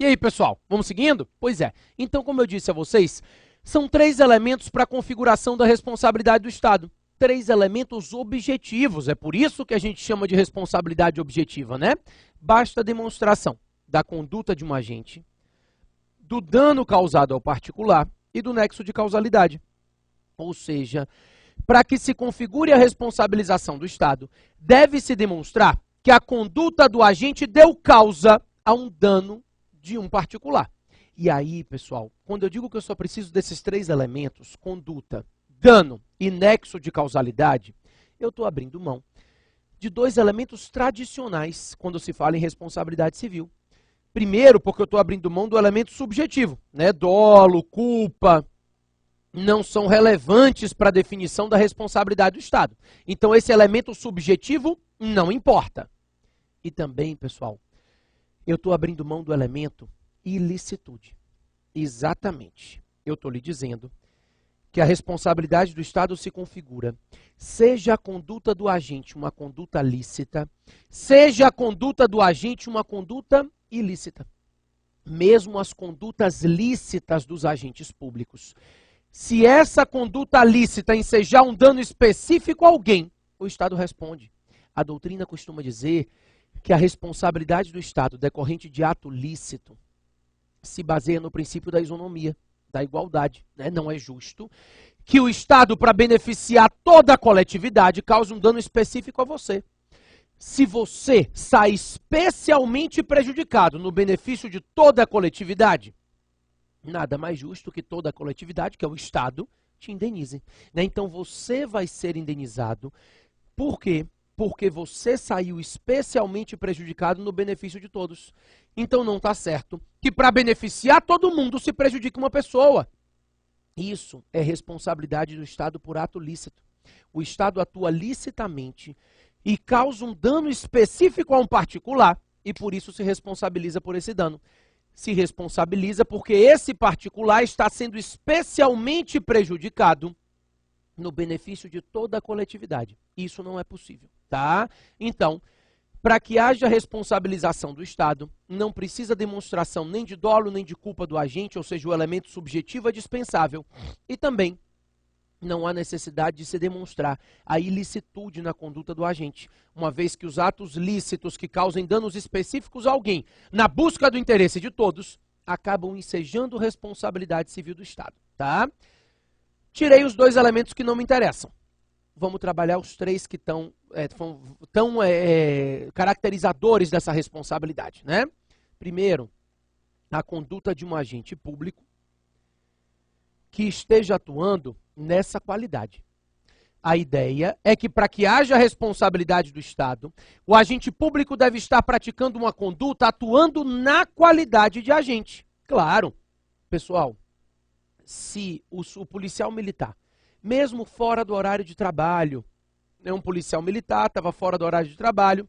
E aí, pessoal, vamos seguindo? Pois é. Então, como eu disse a vocês, são 3 elementos para a configuração da responsabilidade do Estado. 3 elementos objetivos, é por isso que a gente chama de responsabilidade objetiva, né? Basta a demonstração da conduta de um agente, do dano causado ao particular e do nexo de causalidade. Ou seja, para que se configure a responsabilização do Estado, deve-se demonstrar que a conduta do agente deu causa a um dano de um particular. E aí, pessoal, quando eu digo que eu só preciso desses 3 elementos, conduta, dano e nexo de causalidade, eu estou abrindo mão de 2 elementos tradicionais quando se fala em responsabilidade civil. Primeiro, porque eu estou abrindo mão do elemento subjetivo, né? Dolo, culpa, não são relevantes para a definição da responsabilidade do Estado. Então, esse elemento subjetivo não importa. E também, pessoal, eu estou abrindo mão do elemento ilicitude. Exatamente. Eu estou lhe dizendo que a responsabilidade do Estado se configura, seja a conduta do agente uma conduta lícita, seja a conduta do agente uma conduta ilícita. Mesmo as condutas lícitas dos agentes públicos. Se essa conduta lícita ensejar um dano específico a alguém, o Estado responde. A doutrina costuma dizer que a responsabilidade do Estado decorrente de ato lícito se baseia no princípio da isonomia, da igualdade. Né? Não é justo que o Estado, para beneficiar toda a coletividade, cause um dano específico a você. Se você sai especialmente prejudicado no benefício de toda a coletividade, nada mais justo que toda a coletividade, que é o Estado, te indenize. Né? Então você vai ser indenizado. Por quê? Porque você saiu especialmente prejudicado no benefício de todos. Então não está certo que para beneficiar todo mundo se prejudique uma pessoa. Isso é responsabilidade do Estado por ato lícito. O Estado atua licitamente e causa um dano específico a um particular e por isso se responsabiliza por esse dano. Se responsabiliza porque esse particular está sendo especialmente prejudicado no benefício de toda a coletividade. Isso não é possível, tá? Então, para que haja responsabilização do Estado, não precisa demonstração nem de dolo nem de culpa do agente, ou seja, o elemento subjetivo é dispensável. E também não há necessidade de se demonstrar a ilicitude na conduta do agente, uma vez que os atos lícitos que causem danos específicos a alguém, na busca do interesse de todos, acabam ensejando responsabilidade civil do Estado, tá? Tirei os 2 elementos que não me interessam. Vamos trabalhar os 3 que estão caracterizadores dessa responsabilidade, né? Primeiro, a conduta de um agente público que esteja atuando nessa qualidade. A ideia é que para que haja responsabilidade do Estado, o agente público deve estar praticando uma conduta atuando na qualidade de agente. Claro, pessoal, se o policial militar, mesmo fora do horário de trabalho, um policial militar estava fora do horário de trabalho,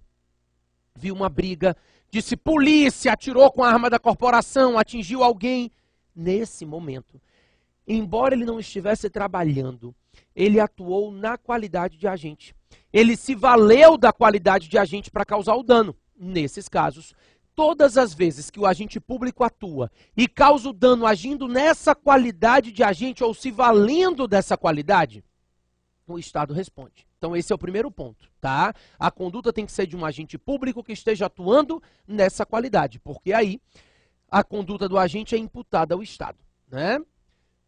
viu uma briga, disse polícia, atirou com a arma da corporação, atingiu alguém. Nesse momento, embora ele não estivesse trabalhando, ele atuou na qualidade de agente. Ele se valeu da qualidade de agente para causar o dano. Nesses casos, todas as vezes que o agente público atua e causa o dano agindo nessa qualidade de agente ou se valendo dessa qualidade, o Estado responde. Então esse é o primeiro ponto, tá? A conduta tem que ser de um agente público que esteja atuando nessa qualidade, porque aí a conduta do agente é imputada ao Estado, né?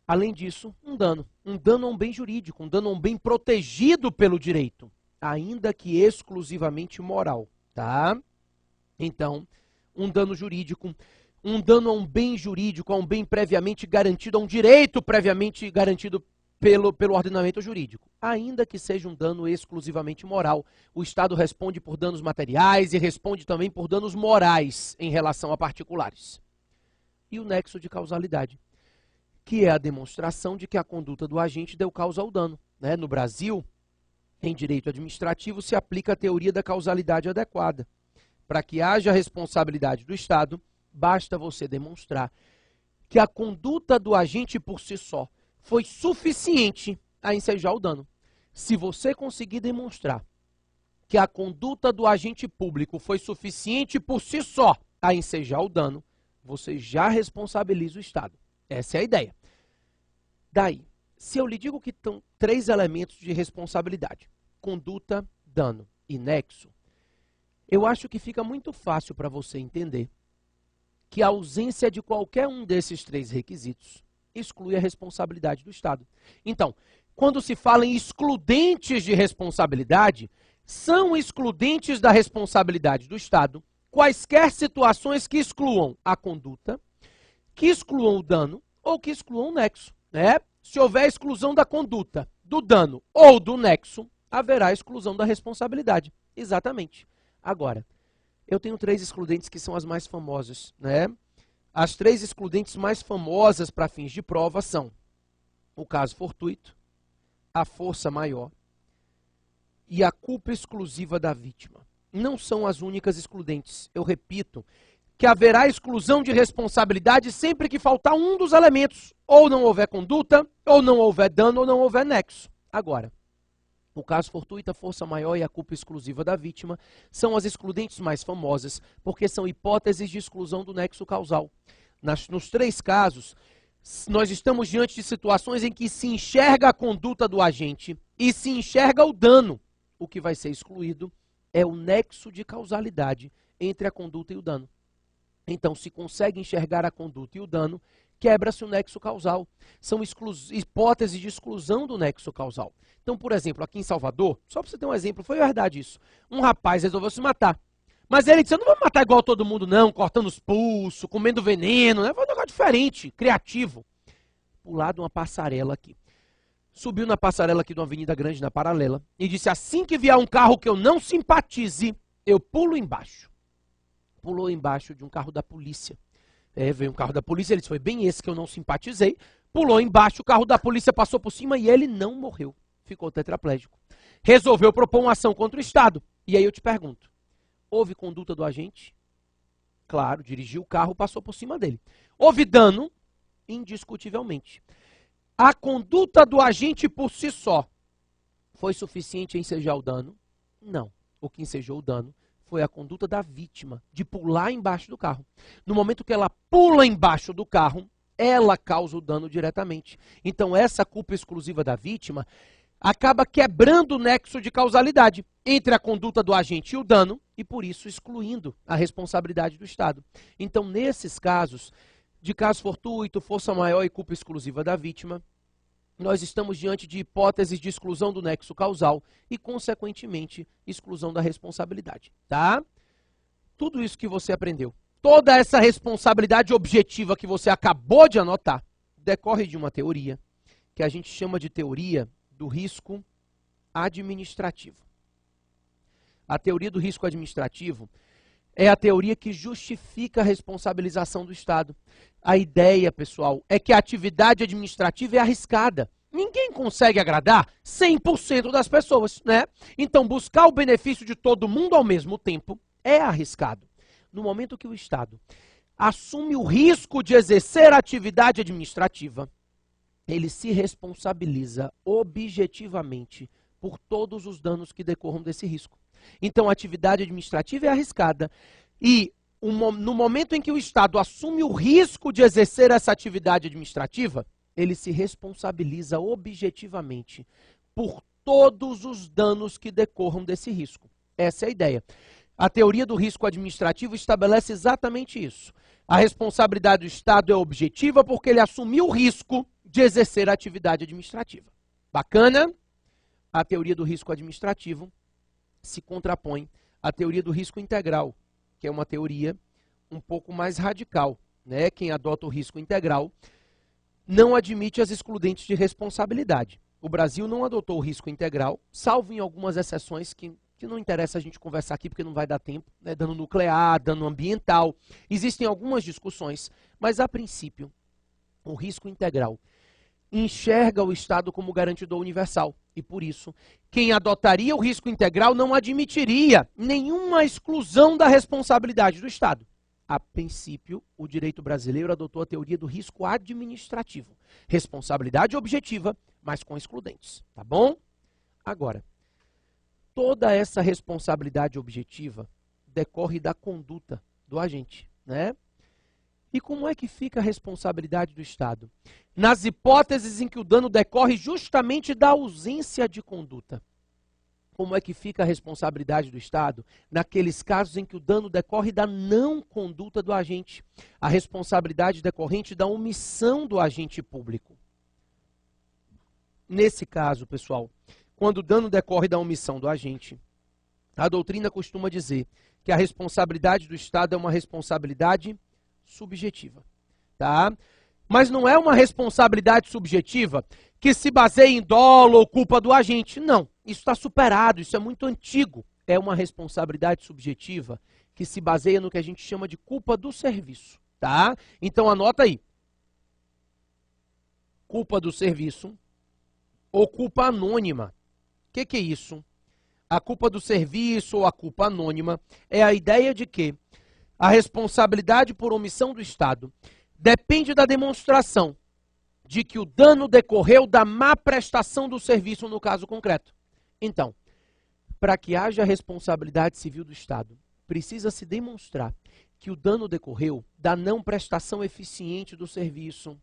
Além disso, um dano a um bem jurídico, um dano a um bem protegido pelo direito, ainda que exclusivamente moral, tá? Então, um dano jurídico, um dano a um bem jurídico, a um bem previamente garantido, a um direito previamente garantido pelo ordenamento jurídico, ainda que seja um dano exclusivamente moral. O Estado responde por danos materiais e responde também por danos morais em relação a particulares. E o nexo de causalidade, que é a demonstração de que a conduta do agente deu causa ao dano. Né? No Brasil, em direito administrativo, se aplica a teoria da causalidade adequada. Para que haja responsabilidade do Estado, basta você demonstrar que a conduta do agente por si só foi suficiente a ensejar o dano. Se você conseguir demonstrar que a conduta do agente público foi suficiente por si só a ensejar o dano, você já responsabiliza o Estado. Essa é a ideia. Daí, se eu lhe digo que estão 3 elementos de responsabilidade, conduta, dano e nexo, eu acho que fica muito fácil para você entender que a ausência de qualquer um desses 3 requisitos exclui a responsabilidade do Estado. Então, quando se fala em excludentes de responsabilidade, são excludentes da responsabilidade do Estado quaisquer situações que excluam a conduta, que excluam o dano ou que excluam o nexo, né? Se houver exclusão da conduta, do dano ou do nexo, haverá exclusão da responsabilidade. Exatamente. Agora, eu tenho 3 excludentes que são as mais famosas, né? As 3 excludentes mais famosas para fins de prova são o caso fortuito, a força maior e a culpa exclusiva da vítima. Não são as únicas excludentes. Eu repito que haverá exclusão de responsabilidade sempre que faltar um dos elementos, ou não houver conduta, ou não houver dano, ou não houver nexo. Agora, o caso fortuito, a força maior e a culpa exclusiva da vítima são as excludentes mais famosas, porque são hipóteses de exclusão do nexo causal. Nos 3 casos, nós estamos diante de situações em que se enxerga a conduta do agente e se enxerga o dano. O que vai ser excluído é o nexo de causalidade entre a conduta e o dano. Então, se consegue enxergar a conduta e o dano, quebra-se o nexo causal. São hipóteses de exclusão do nexo causal. Então, por exemplo, aqui em Salvador, só para você ter um exemplo, foi verdade isso. Um rapaz resolveu se matar. Mas ele disse, eu não vou matar igual todo mundo não, cortando os pulsos, comendo veneno, né? Foi um negócio diferente, criativo. Pular de uma passarela aqui. Subiu na passarela aqui de uma avenida grande, na paralela, e disse, assim que vier um carro que eu não simpatize, eu pulo embaixo. Pulou embaixo de um carro da polícia. Veio um carro da polícia, ele disse, foi bem esse que eu não simpatizei. Pulou embaixo, o carro da polícia passou por cima e ele não morreu. Ficou tetraplégico. Resolveu propor uma ação contra o Estado. E aí eu te pergunto, houve conduta do agente? Claro, dirigiu o carro, passou por cima dele. Houve dano? Indiscutivelmente. A conduta do agente por si só foi suficiente a ensejar o dano? Não. O que ensejou o dano foi a conduta da vítima, de pular embaixo do carro. No momento que ela pula embaixo do carro, ela causa o dano diretamente. Então, essa culpa exclusiva da vítima acaba quebrando o nexo de causalidade entre a conduta do agente e o dano, e por isso excluindo a responsabilidade do Estado. Então, nesses casos, de caso fortuito, força maior e culpa exclusiva da vítima, nós estamos diante de hipóteses de exclusão do nexo causal e, consequentemente, exclusão da responsabilidade, tá? Tudo isso que você aprendeu, toda essa responsabilidade objetiva que você acabou de anotar, decorre de uma teoria que a gente chama de teoria do risco administrativo. A teoria do risco administrativo é a teoria que justifica a responsabilização do Estado. A ideia, pessoal, é que a atividade administrativa é arriscada. Ninguém consegue agradar 100% das pessoas, né? Então, buscar o benefício de todo mundo ao mesmo tempo é arriscado. No momento que o Estado assume o risco de exercer a atividade administrativa, ele se responsabiliza objetivamente por todos os danos que decorram desse risco. Então, a atividade administrativa é arriscada e no momento em que o Estado assume o risco de exercer essa atividade administrativa, ele se responsabiliza objetivamente por todos os danos que decorram desse risco. Essa é a ideia. A teoria do risco administrativo estabelece exatamente isso. A responsabilidade do Estado é objetiva porque ele assumiu o risco de exercer a atividade administrativa. Bacana? A teoria do risco administrativo se contrapõe à teoria do risco integral, que é uma teoria um pouco mais radical, né? Quem adota o risco integral não admite as excludentes de responsabilidade. O Brasil não adotou o risco integral, salvo em algumas exceções que não interessa a gente conversar aqui porque não vai dar tempo, né? Dano nuclear, dano ambiental. Existem algumas discussões, mas a princípio, o risco integral enxerga o Estado como garantidor universal. E por isso, quem adotaria o risco integral não admitiria nenhuma exclusão da responsabilidade do Estado. A princípio, o direito brasileiro adotou a teoria do risco administrativo. Responsabilidade objetiva, mas com excludentes. Tá bom? Agora, toda essa responsabilidade objetiva decorre da conduta do agente, né? E como é que fica a responsabilidade do Estado? Nas hipóteses em que o dano decorre justamente da ausência de conduta. Como é que fica a responsabilidade do Estado? Naqueles casos em que o dano decorre da não conduta do agente. A responsabilidade decorrente da omissão do agente público. Nesse caso, pessoal, quando o dano decorre da omissão do agente, a doutrina costuma dizer que a responsabilidade do Estado é uma responsabilidade subjetiva, tá? Mas não é uma responsabilidade subjetiva que se baseia em dolo ou culpa do agente. Não, isso está superado, isso é muito antigo. É uma responsabilidade subjetiva que se baseia no que a gente chama de culpa do serviço, tá? Então anota aí. Culpa do serviço ou culpa anônima. O que é isso? A culpa do serviço ou a culpa anônima é a ideia de que a responsabilidade por omissão do Estado depende da demonstração de que o dano decorreu da má prestação do serviço no caso concreto. Então, para que haja responsabilidade civil do Estado, precisa se demonstrar que o dano decorreu da não prestação eficiente do serviço,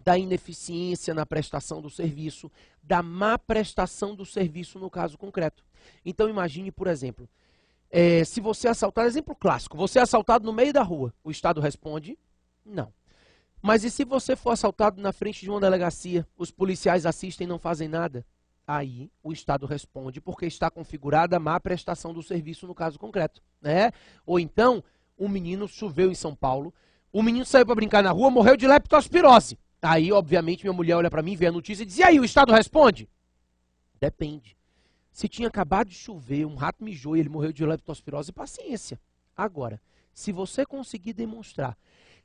da ineficiência na prestação do serviço, da má prestação do serviço no caso concreto. Então imagine, por exemplo, se você é assaltado, exemplo clássico, você é assaltado no meio da rua, o Estado responde? Não. Mas e se você for assaltado na frente de uma delegacia, os policiais assistem e não fazem nada? Aí o Estado responde porque está configurada a má prestação do serviço no caso concreto, né? Ou então, um menino choveu em São Paulo, o menino saiu para brincar na rua, morreu de leptospirose. Aí, obviamente, minha mulher olha para mim, vê a notícia e diz, e aí, o Estado responde? Depende. Se tinha acabado de chover, um rato mijou e ele morreu de leptospirose, paciência. Agora, se você conseguir demonstrar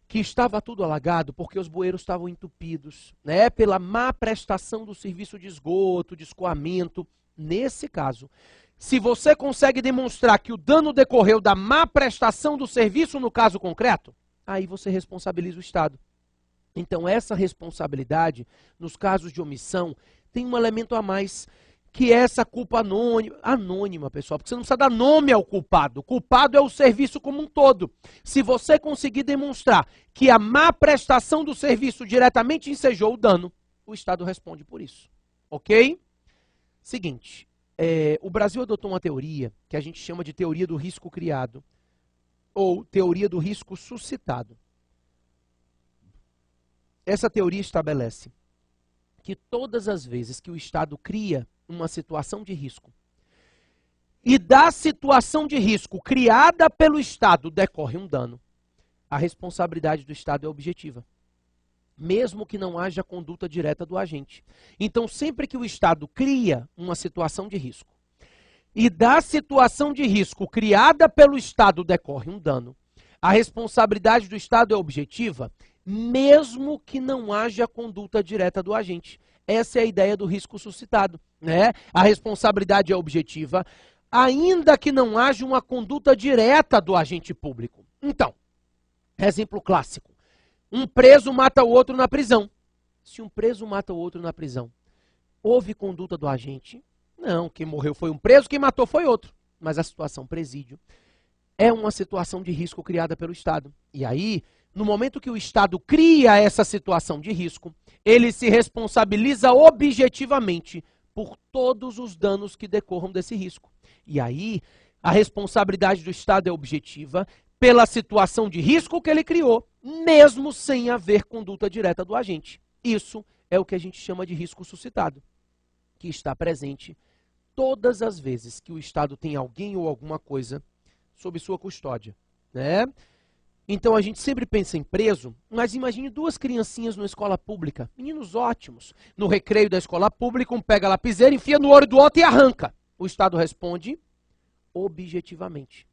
que estava tudo alagado porque os bueiros estavam entupidos, né, pela má prestação do serviço de esgoto, de escoamento, nesse caso, se você consegue demonstrar que o dano decorreu da má prestação do serviço no caso concreto, aí você responsabiliza o Estado. Então, essa responsabilidade, nos casos de omissão, tem um elemento a mais, que é essa culpa anônima, pessoal, porque você não precisa dar nome ao culpado. O culpado é o serviço como um todo. Se você conseguir demonstrar que a má prestação do serviço diretamente ensejou o dano, o Estado responde por isso. Ok? Seguinte, o Brasil adotou uma teoria que a gente chama de teoria do risco criado, ou teoria do risco suscitado. Essa teoria estabelece que todas as vezes que o Estado cria uma situação de risco e da situação de risco criada pelo Estado decorre um dano, a responsabilidade do Estado é objetiva, mesmo que não haja conduta direta do agente. Então, sempre que o Estado cria uma situação de risco e da situação de risco criada pelo Estado decorre um dano, a responsabilidade do Estado é objetiva, mesmo que não haja conduta direta do agente. Essa é a ideia do risco suscitado, né? A responsabilidade é objetiva, ainda que não haja uma conduta direta do agente público. Então, exemplo clássico, um preso mata o outro na prisão. Se um preso mata o outro na prisão, houve conduta do agente? Não, quem morreu foi um preso, quem matou foi outro. Mas a situação presídio é uma situação de risco criada pelo Estado. E aí, no momento que o Estado cria essa situação de risco, ele se responsabiliza objetivamente por todos os danos que decorram desse risco. E aí, a responsabilidade do Estado é objetiva pela situação de risco que ele criou, mesmo sem haver conduta direta do agente. Isso é o que a gente chama de risco suscitado, que está presente todas as vezes que o Estado tem alguém ou alguma coisa sob sua custódia, né? Então a gente sempre pensa em preso, mas imagine duas criancinhas numa escola pública, meninos ótimos. No recreio da escola pública, um pega a lapiseira, enfia no olho do outro e arranca. O Estado responde objetivamente.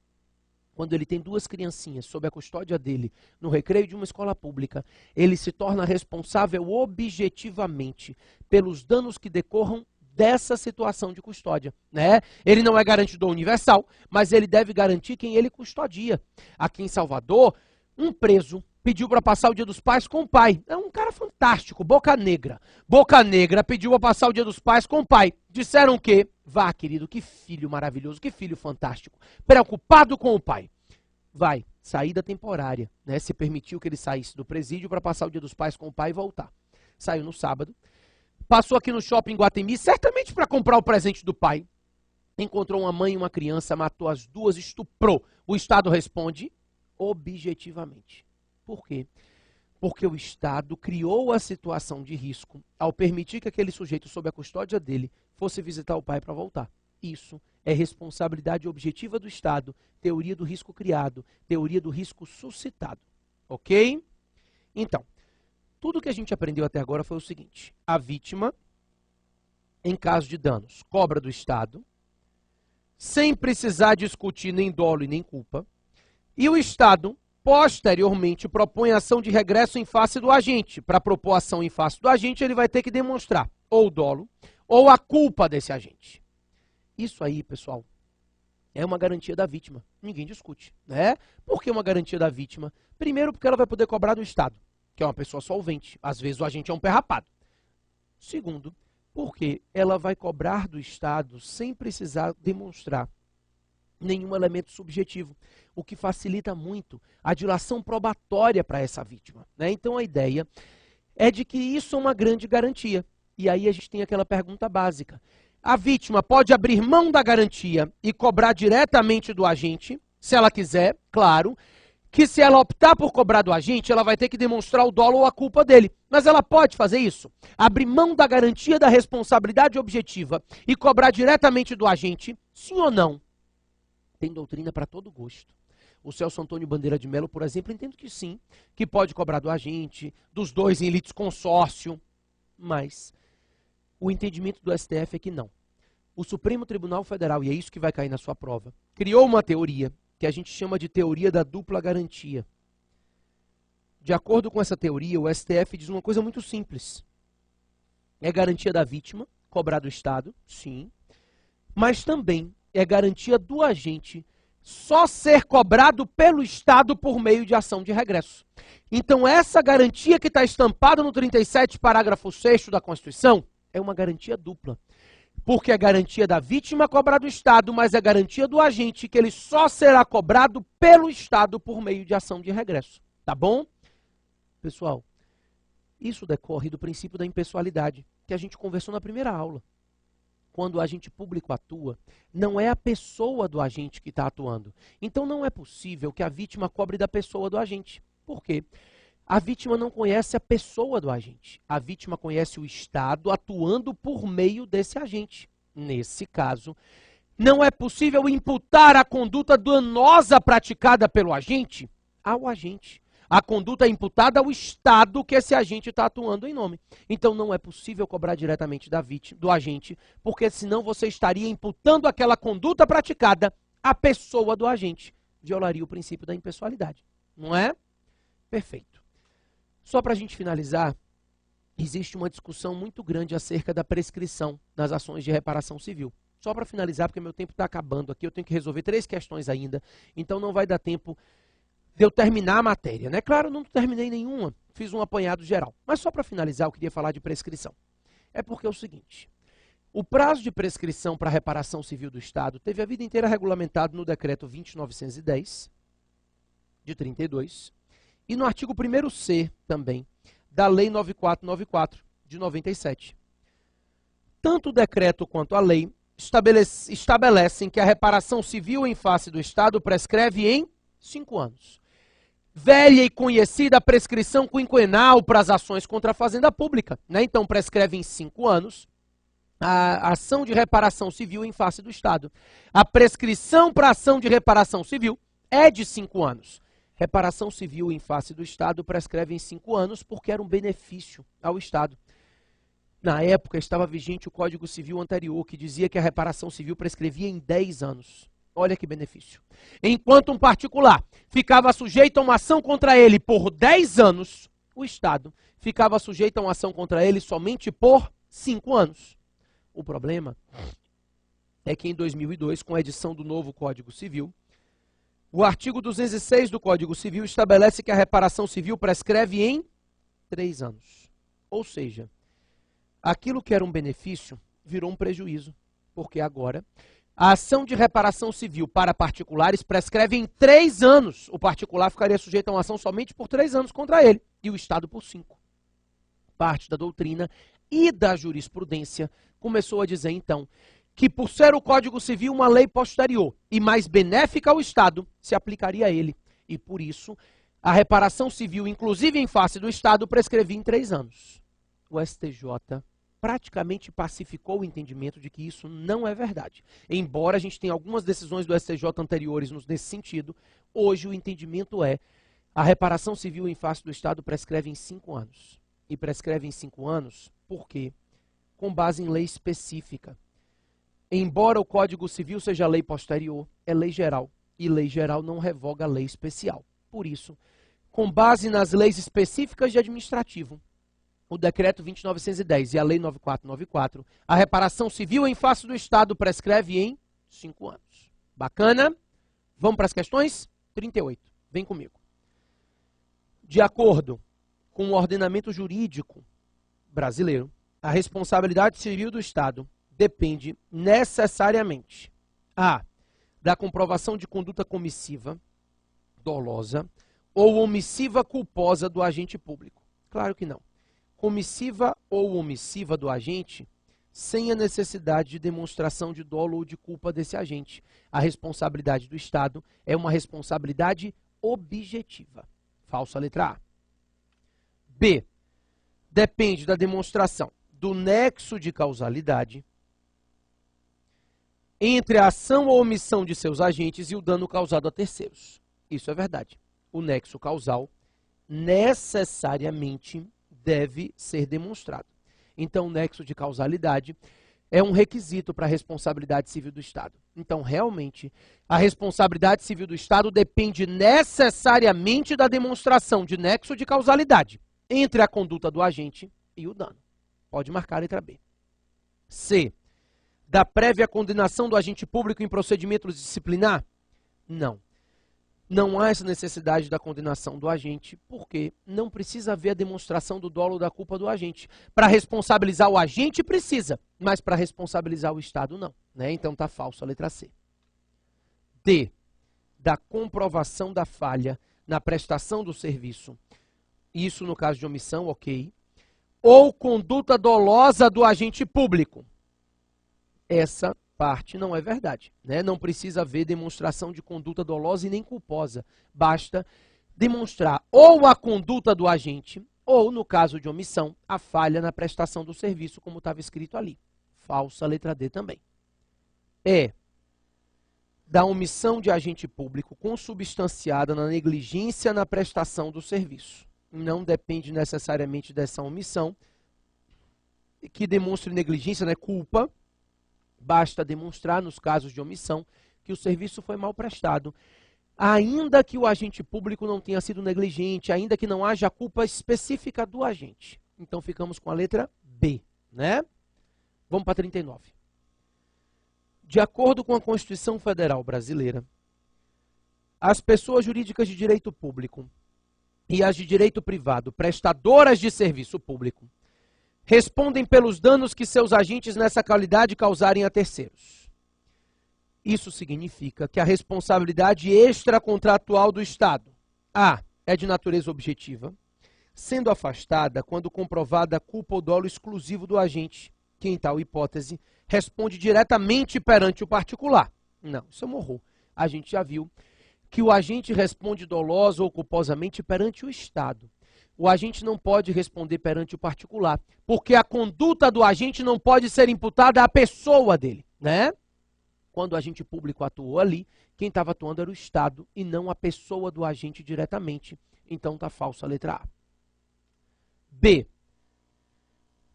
Quando ele tem duas criancinhas sob a custódia dele, no recreio de uma escola pública, ele se torna responsável objetivamente pelos danos que decorram dessa situação de custódia, né? Ele não é garantidor universal, mas ele deve garantir quem ele custodia. Aqui em Salvador, um preso pediu para passar o Dia dos Pais com o pai. É um cara fantástico, Boca Negra. Boca Negra pediu para passar o Dia dos Pais com o pai. Disseram o quê? Vá, querido, que filho maravilhoso, que filho fantástico. Preocupado com o pai. vai, saída temporária, né? Se permitiu que ele saísse do presídio para passar o Dia dos Pais com o pai e voltar. Saiu no sábado, passou aqui no shopping Guatemi, certamente para comprar o presente do pai. Encontrou uma mãe e uma criança, matou as duas, estuprou. O Estado responde objetivamente. Por quê? Porque o Estado criou a situação de risco ao permitir que aquele sujeito, sob a custódia dele, fosse visitar o pai para voltar. Isso é responsabilidade objetiva do Estado, teoria do risco criado, teoria do risco suscitado. Ok? Então, tudo que a gente aprendeu até agora foi o seguinte: a vítima, em caso de danos, cobra do Estado, sem precisar discutir nem dolo e nem culpa, e o Estado, posteriormente, propõe ação de regresso em face do agente. Para propor ação em face do agente, ele vai ter que demonstrar ou o dolo ou a culpa desse agente. Isso aí, pessoal, é uma garantia da vítima. Ninguém discute, né? Por que uma garantia da vítima? Primeiro, porque ela vai poder cobrar do Estado, que é uma pessoa solvente. Às vezes o agente é um pé rapado. Segundo, porque ela vai cobrar do Estado sem precisar demonstrar nenhum elemento subjetivo, o que facilita muito a dilação probatória para essa vítima, né? Então a ideia é de que isso é uma grande garantia. E aí a gente tem aquela pergunta básica: a vítima pode abrir mão da garantia e cobrar diretamente do agente, se ela quiser, claro, que se ela optar por cobrar do agente, ela vai ter que demonstrar o dolo ou a culpa dele. Mas ela pode fazer isso? Abrir mão da garantia da responsabilidade objetiva e cobrar diretamente do agente? Sim ou não? Tem doutrina para todo gosto. O Celso Antônio Bandeira de Mello, por exemplo, entende que sim, que pode cobrar do agente, dos dois em litisconsórcio, mas o entendimento do STF é que não. O Supremo Tribunal Federal, e é isso que vai cair na sua prova, criou uma teoria que a gente chama de teoria da dupla garantia. De acordo com essa teoria, o STF diz uma coisa muito simples. É garantia da vítima, cobrar do Estado, sim, mas também é garantia do agente só ser cobrado pelo Estado por meio de ação de regresso. Então essa garantia que está estampada no 37, parágrafo 6º da Constituição, é uma garantia dupla. Porque é garantia da vítima cobrar do Estado, mas é garantia do agente que ele só será cobrado pelo Estado por meio de ação de regresso. Tá bom? Pessoal, isso decorre do princípio da impessoalidade, que a gente conversou na primeira aula. Quando o agente público atua, não é a pessoa do agente que está atuando. Então não é possível que a vítima cobre da pessoa do agente. Por quê? A vítima não conhece a pessoa do agente. A vítima conhece o Estado atuando por meio desse agente. Nesse caso, não é possível imputar a conduta danosa praticada pelo agente ao agente. A conduta é imputada ao Estado que esse agente está atuando em nome. Então não é possível cobrar diretamente da vítima, do agente, porque senão você estaria imputando aquela conduta praticada à pessoa do agente. Violaria o princípio da impessoalidade. Não é? Perfeito. Só para a gente finalizar, existe uma discussão muito grande acerca da prescrição nas ações de reparação civil. Só para finalizar, porque meu tempo está acabando aqui, eu tenho que resolver 3 questões ainda, então não vai dar tempo de eu terminar a matéria, né? Claro, não terminei nenhuma, fiz um apanhado geral. Mas só para finalizar, eu queria falar de prescrição. É porque é o seguinte: o prazo de prescrição para a reparação civil do Estado teve a vida inteira regulamentado no decreto 20.910, de 32, e no artigo 1º-C também, da Lei 9494, de 97. Tanto o decreto quanto a lei estabelecem que a reparação civil em face do Estado prescreve em 5 anos. Velha e conhecida a prescrição quinquenal para as ações contra a fazenda pública, né? Então prescreve em 5 anos a ação de reparação civil em face do Estado. A prescrição para a ação de reparação civil é de 5 anos. Reparação civil em face do Estado prescreve em 5 anos porque era um benefício ao Estado. Na época estava vigente o Código Civil anterior, que dizia que a reparação civil prescrevia em 10 anos. Olha que benefício. Enquanto um particular ficava sujeito a uma ação contra ele por 10 anos, o Estado ficava sujeito a uma ação contra ele somente por 5 anos. O problema é que em 2002, com a edição do novo Código Civil, o artigo 206 do Código Civil estabelece que a reparação civil prescreve em 3 anos. Ou seja, aquilo que era um benefício virou um prejuízo, porque agora A ação de reparação civil para particulares prescreve em 3 anos. O particular ficaria sujeito a uma ação somente por 3 anos contra ele, e o Estado por 5. Parte da doutrina e da jurisprudência começou a dizer, então, que por ser o Código Civil uma lei posterior e mais benéfica ao Estado, se aplicaria a ele. E por isso, a reparação civil, inclusive em face do Estado, prescrevia em 3 anos. O STJ praticamente pacificou o entendimento de que isso não é verdade. Embora a gente tenha algumas decisões do STJ anteriores nesse sentido, hoje o entendimento é a reparação civil em face do Estado prescreve em 5 anos. E prescreve em 5 anos por quê? Com base em lei específica. Embora o Código Civil seja lei posterior, é lei geral. E lei geral não revoga a lei especial. Por isso, com base nas leis específicas de administrativo, o Decreto 20.910 e a Lei 9.494, a reparação civil em face do Estado prescreve em 5 anos. Bacana? Vamos para as questões? 38. Vem comigo. De acordo com o ordenamento jurídico brasileiro, a responsabilidade civil do Estado depende necessariamente a. Da comprovação de conduta comissiva, dolosa, ou omissiva culposa do agente público. Claro que não. Comissiva ou omissiva do agente, sem a necessidade de demonstração de dolo ou de culpa desse agente. A responsabilidade do Estado é uma responsabilidade objetiva. Falsa letra A. B. Depende da demonstração do nexo de causalidade entre a ação ou omissão de seus agentes e o dano causado a terceiros. Isso é verdade. O nexo causal necessariamente deve ser demonstrado. Então, o nexo de causalidade é um requisito para a responsabilidade civil do Estado. Então, realmente, a responsabilidade civil do Estado depende necessariamente da demonstração de nexo de causalidade entre a conduta do agente e o dano. Pode marcar a letra B. C. Da prévia condenação do agente público em procedimento disciplinar? Não. Não há essa necessidade da condenação do agente, porque não precisa haver a demonstração do dolo ou da culpa do agente. Para responsabilizar o agente, precisa, mas para responsabilizar o Estado, não. Né? Então está falso a letra C. D. Da comprovação da falha na prestação do serviço. Isso no caso de omissão, ok. Ou conduta dolosa do agente público. Essa parte não é verdade. Né? Não precisa haver demonstração de conduta dolosa e nem culposa. Basta demonstrar ou a conduta do agente, ou, no caso de omissão, a falha na prestação do serviço, como estava escrito ali. Falsa letra D também. E. Da omissão de agente público consubstanciada na negligência na prestação do serviço. Não depende necessariamente dessa omissão que demonstre negligência, né? Culpa. Basta demonstrar, nos casos de omissão, que o serviço foi mal prestado. Ainda que o agente público não tenha sido negligente, ainda que não haja culpa específica do agente. Então, ficamos com a letra B, né? Vamos para 39. De acordo com a Constituição Federal Brasileira, as pessoas jurídicas de direito público e as de direito privado, prestadoras de serviço público, respondem pelos danos que seus agentes nessa qualidade causarem a terceiros. Isso significa que a responsabilidade extracontratual do Estado, A, é de natureza objetiva, sendo afastada quando comprovada a culpa ou dolo exclusivo do agente, que em tal hipótese responde diretamente perante o particular. Não, isso é um horror. A gente já viu que o agente responde dolosa ou culposamente perante o Estado. O agente não pode responder perante o particular, porque a conduta do agente não pode ser imputada à pessoa dele, né? Quando o agente público atuou ali, quem estava atuando era o Estado e não a pessoa do agente diretamente. Então está falsa a letra A. B.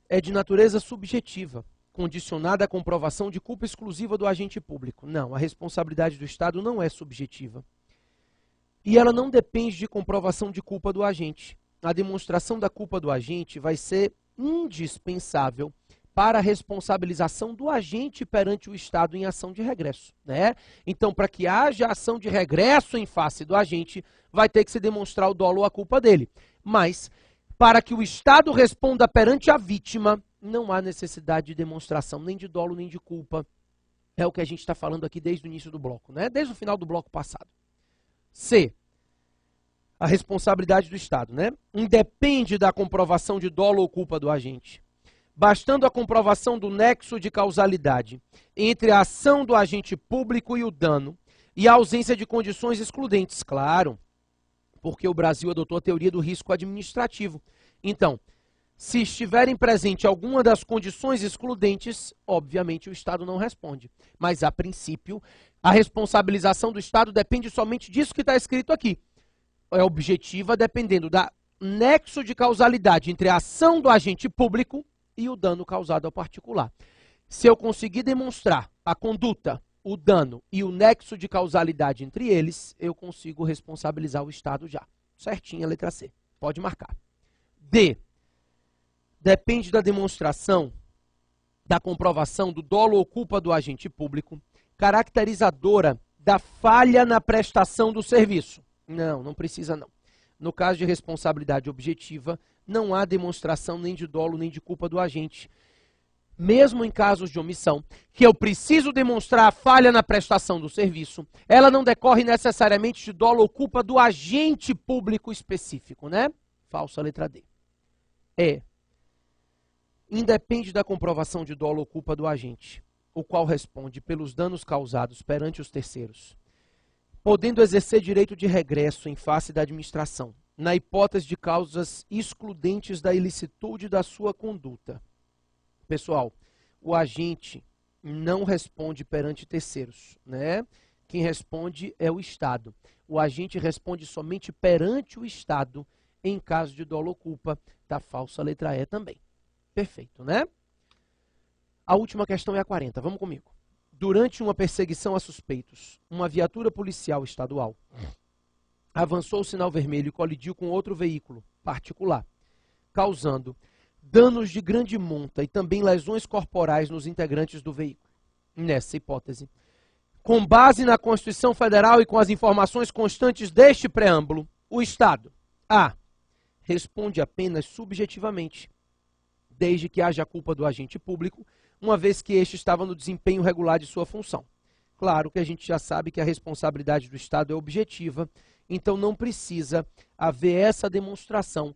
É de natureza subjetiva, condicionada à comprovação de culpa exclusiva do agente público. Não, a responsabilidade do Estado não é subjetiva. E ela não depende de comprovação de culpa do agente. A demonstração da culpa do agente vai ser indispensável para a responsabilização do agente perante o Estado em ação de regresso, né? Então, para que haja ação de regresso em face do agente, vai ter que se demonstrar o dolo ou a culpa dele. Mas, para que o Estado responda perante a vítima, não há necessidade de demonstração nem de dolo nem de culpa. É o que a gente está falando aqui desde o início do bloco, né? Desde o final do bloco passado. C. A responsabilidade do Estado, né? Independe da comprovação de dolo ou culpa do agente. Bastando a comprovação do nexo de causalidade entre a ação do agente público e o dano, e a ausência de condições excludentes, claro, porque o Brasil adotou a teoria do risco administrativo. Então, se estiverem presente alguma das condições excludentes, obviamente o Estado não responde. Mas, a princípio, a responsabilização do Estado depende somente disso que está escrito aqui. É objetiva dependendo do nexo de causalidade entre a ação do agente público e o dano causado ao particular. Se eu conseguir demonstrar a conduta, o dano e o nexo de causalidade entre eles, eu consigo responsabilizar o Estado já. Certinho a letra C. Pode marcar. D. Depende da demonstração, da comprovação do dolo ou culpa do agente público, caracterizadora da falha na prestação do serviço. Não precisa não. No caso de responsabilidade objetiva, não há demonstração nem de dolo nem de culpa do agente. Mesmo em casos de omissão, que eu preciso demonstrar a falha na prestação do serviço, ela não decorre necessariamente de dolo ou culpa do agente público específico, né? Falsa letra D. Independe da comprovação de dolo ou culpa do agente, o qual responde pelos danos causados perante os terceiros, podendo exercer direito de regresso em face da administração, na hipótese de causas excludentes da ilicitude da sua conduta. Pessoal, o agente não responde perante terceiros, né? Quem responde é o Estado. O agente responde somente perante o Estado em caso de dolo ou culpa, da falsa letra E também. Perfeito, né? A última questão é a 40, vamos comigo. Durante uma perseguição a suspeitos, uma viatura policial estadual avançou o sinal vermelho e colidiu com outro veículo particular, causando danos de grande monta e também lesões corporais nos integrantes do veículo. Nessa hipótese, com base na Constituição Federal e com as informações constantes deste preâmbulo, o Estado, A, responde apenas subjetivamente, desde que haja culpa do agente público, uma vez que este estava no desempenho regular de sua função. Claro que a gente já sabe que a responsabilidade do Estado é objetiva, então não precisa haver essa demonstração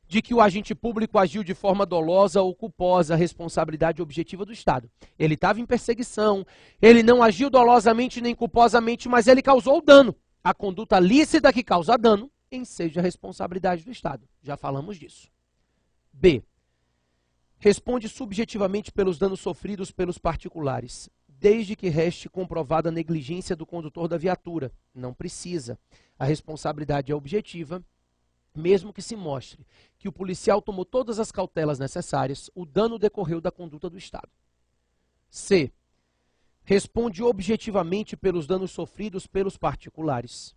de que o agente público agiu de forma dolosa ou culposa, a responsabilidade objetiva do Estado. Ele estava em perseguição, ele não agiu dolosamente nem culposamente, mas ele causou dano. A conduta lícita que causa dano enseja a responsabilidade do Estado. Já falamos disso. B. Responde subjetivamente pelos danos sofridos pelos particulares, desde que reste comprovada a negligência do condutor da viatura. Não precisa. A responsabilidade é objetiva, mesmo que se mostre que o policial tomou todas as cautelas necessárias, o dano decorreu da conduta do Estado. C. Responde objetivamente pelos danos sofridos pelos particulares,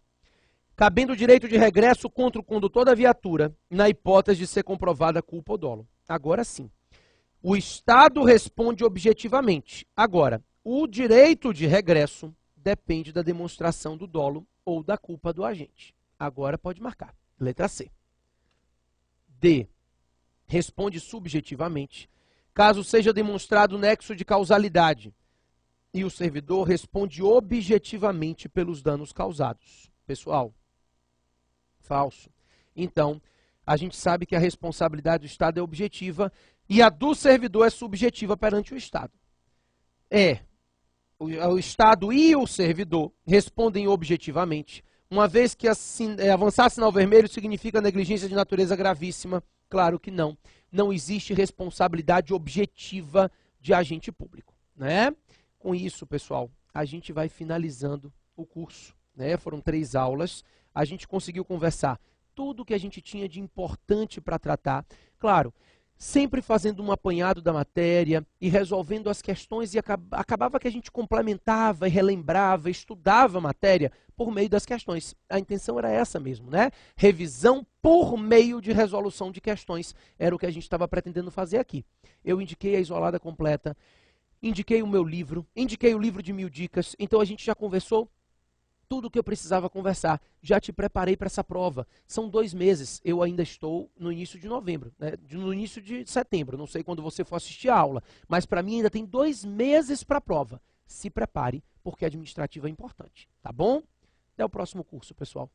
cabendo o direito de regresso contra o condutor da viatura, na hipótese de ser comprovada culpa ou dolo. Agora sim. O Estado responde objetivamente. Agora, o direito de regresso depende da demonstração do dolo ou da culpa do agente. Agora pode marcar. Letra C. D. Responde subjetivamente, caso seja demonstrado o nexo de causalidade. E o servidor responde objetivamente pelos danos causados. Pessoal, falso. Então, a gente sabe que a responsabilidade do Estado é objetiva e a do servidor é subjetiva perante o Estado. O Estado e o servidor respondem objetivamente, uma vez que avançar sinal vermelho significa negligência de natureza gravíssima. Claro que não. Não existe responsabilidade objetiva de agente público, né? Com isso, pessoal, a gente vai finalizando o curso, né? Foram 3 aulas, a gente conseguiu conversar tudo o que a gente tinha de importante para tratar. Claro, sempre fazendo um apanhado da matéria e resolvendo as questões, e acabava que a gente complementava e relembrava, estudava a matéria por meio das questões. A intenção era essa mesmo, né? Revisão por meio de resolução de questões. Era o que a gente estava pretendendo fazer aqui. Eu indiquei a isolada completa, indiquei o meu livro, indiquei o livro de 1000 dicas, então a gente já conversou tudo o que eu precisava conversar. Já te preparei para essa prova. São 2 meses. Eu ainda estou no início de novembro, né? No início de setembro. Não sei quando você for assistir a aula. Mas para mim ainda tem 2 meses para a prova. se prepare, porque administrativo é importante, tá bom? Até o próximo curso, pessoal.